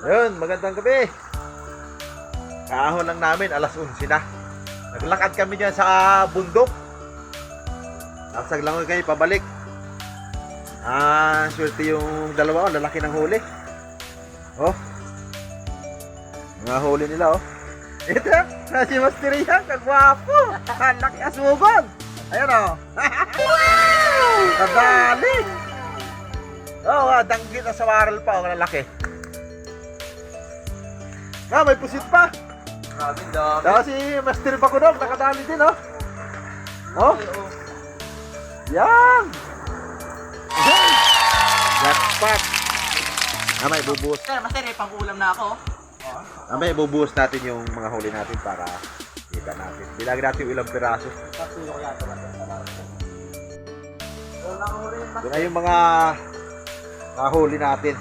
Ayun, magandang gabi. Kaahon lang namin, alas 11 na. Naglakad kami dyan sa bundok. Tapos lang kayo pabalik. Swerte yung dalawa, lalaki ng huli. Oh. Mga huli nila, oh. Ito, si Master Ian, kagwapo. Laki asugod. Ayan, oh. Wow! Kadali. Oh, danggit na sa waral pa, oh, lalaki. May pusit pa. Grabe, dami. Tapos si Master Bakudog, nakadali din, oh. Oh. Yan. Jackpot. May bubuhos. Sir, Master, pang-ulam na ako. May bubuhos natin yung mga huli natin para kita natin. Bilagin natin yung ilang piraso. Ito na yung mga huli natin.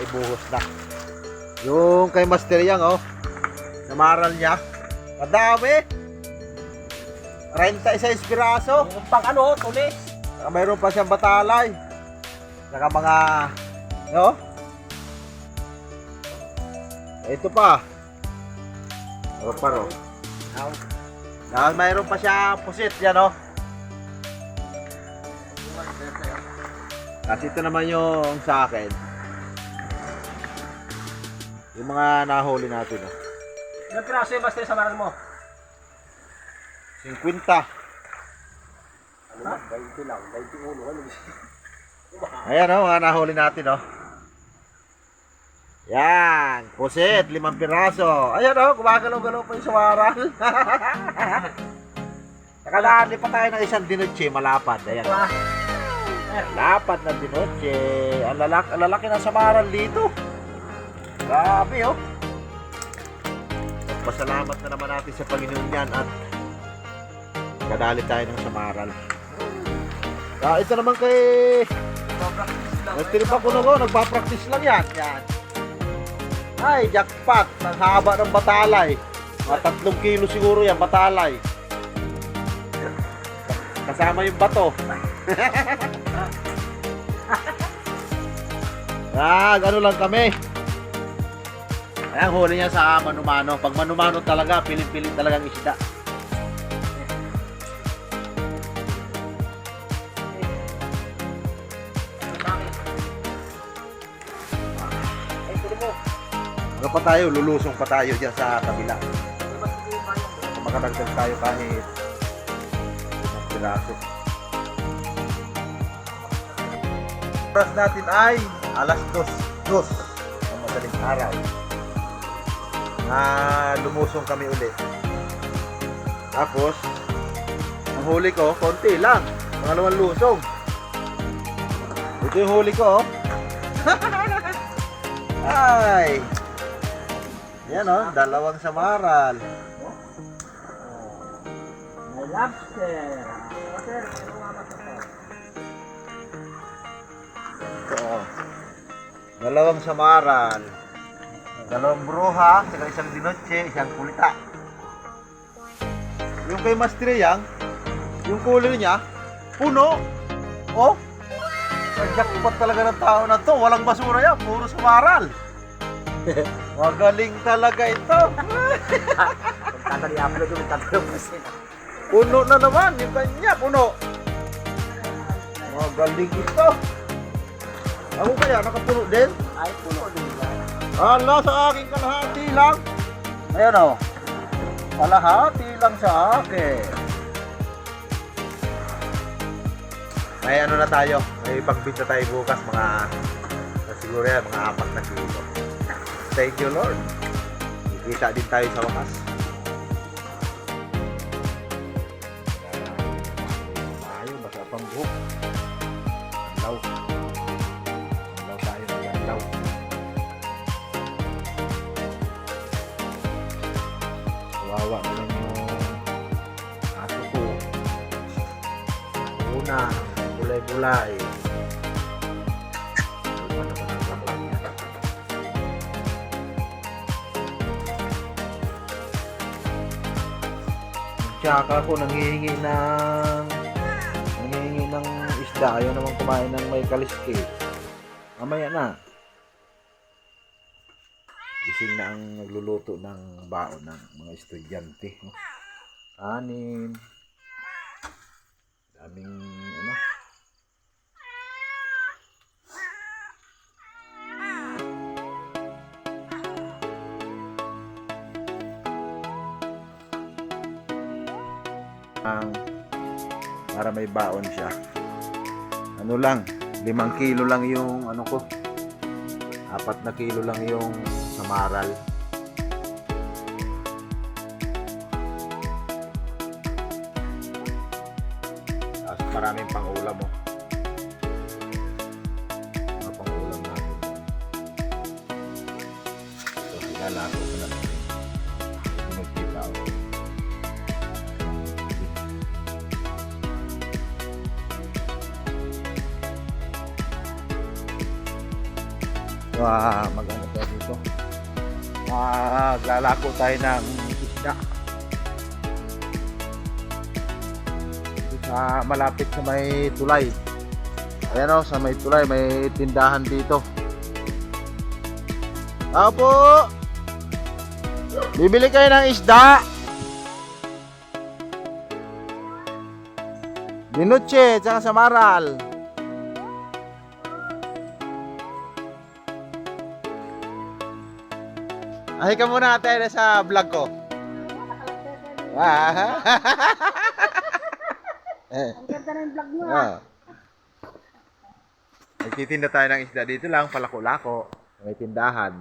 Ibuhos na. Yung kay Master Yang, oh. Namaral niya. Madami. 36 piraso. Yung pang ano, tulis. Saka mayroon pa siyang batalay. Saka mga, no? Ito pa. Mayroon pa, no? Saka mayroon pa siya pusit, yan, no? Kasi ito naman yung sa akin. Yung mga nahuli natin, no? Ilang piraso yung Master sa maral mo? 50. Ano ba? 20 lang, 21. Ayan, no? Mga nahuli natin, no? Yan, pusit, 5 piraso. Ayan, no? Gumagalaw-galaw pa yung sawaran. Nakadali pa tayo ng isang dinotche, malapad. Ayan. Malapad na dinotche. Ang lalaki ng samaran dito. Grabe, oh. Pasalamat na naman natin sa Panginoon yan at kadali tayo ng samaral. Ito naman kay Master Bakudog, nagpa-practice lang yan. Yan. Ay, jackpot. Ang haba ng batalay. Mga 3 kilo siguro yan, batalay. Kasama yung bato. Ano lang kami. Ayan, huli niya sa manumano. Pag manumano talaga, pilit-pilit talagang isda. Ano pa tayo? Lulusong pa tayo dyan sa kabila. Makadagdag tayo kahit isang piraso. Oras natin ay alas 2 ng madaling araw. Lumusong kami ulit. Tapos ang huli ko, konti lang. Pangalawang lusong. Ito yung huli ko, oh. Ay! Yan, oh, 2 samaral. May lobster. Master, ano nga masarap? Ito, oh. 2 samaral. 2 bruha, saka isang dinotche, isang kulita. Yung kay Master Yang, yung kulay niya, puno. Oh! Ang jackpot talaga ng tao na to. Walang basura yan, puro samaral. Magaling talaga ito. Pagkata ni Aplo doon, tatlong masin. Puno na naman, yung kanya, puno. Magaling ito. Ako kaya, nakapuno din? Ay, puno din yan. Ala, sa akin kalahati lang. Ayan, o. Kalahati lang sa akin. May ano na tayo, may pagbinta tayo bukas, siguro yan, mga 4 na kilo. Thank you, Lord. Kikita din tayo sa wakas. Ayaw, basta pang buhok. Anlaw. Anlaw tayo, anlaw. Kawawa na lang yung aso ko. Una, bulay-bulay. Ano naman ang kamay niya. Tsaka ko nanghihingi ng isda. Ayaw naman kumain ng may kaliski. Mamaya na. Gising na ang nagluluto ng baon ng mga estudyante. No? Anin. Daming ano. Ang para may baon siya. Ano lang, 5 kilo lang yung ano ko. 4 na kilo lang yung samaral. Tapos maraming pang-ulam mo. Mga pang-ulam natin. So, sinalako ko na natin. Magkita ako. Mag-ano tayo dito. Maglalako tayo ng isda. Malapit sa may tulay. Ayan o, sa may tulay may tindahan dito. Opo! Bibili kayo ng isda. Dinuche, tsaka samaral. Ay ka muna ate sa vlog ko. Ang ganda ng vlog mo Nagtitinda tayo ng isda dito lang, palako-lako. May tindahan.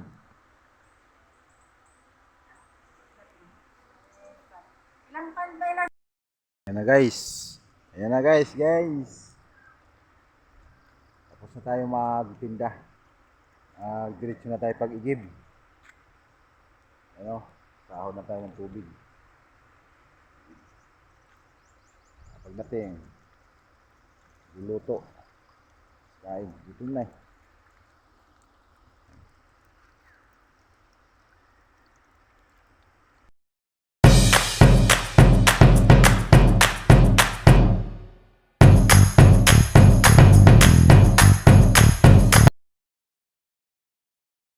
Ayan na guys. Ayan na guys. Tapos na tayo magtinda. Diretso na tayo pag-igib. Ano, sahod na tayo ng tubig. Pagdating, luluto. Kain, dito na eh.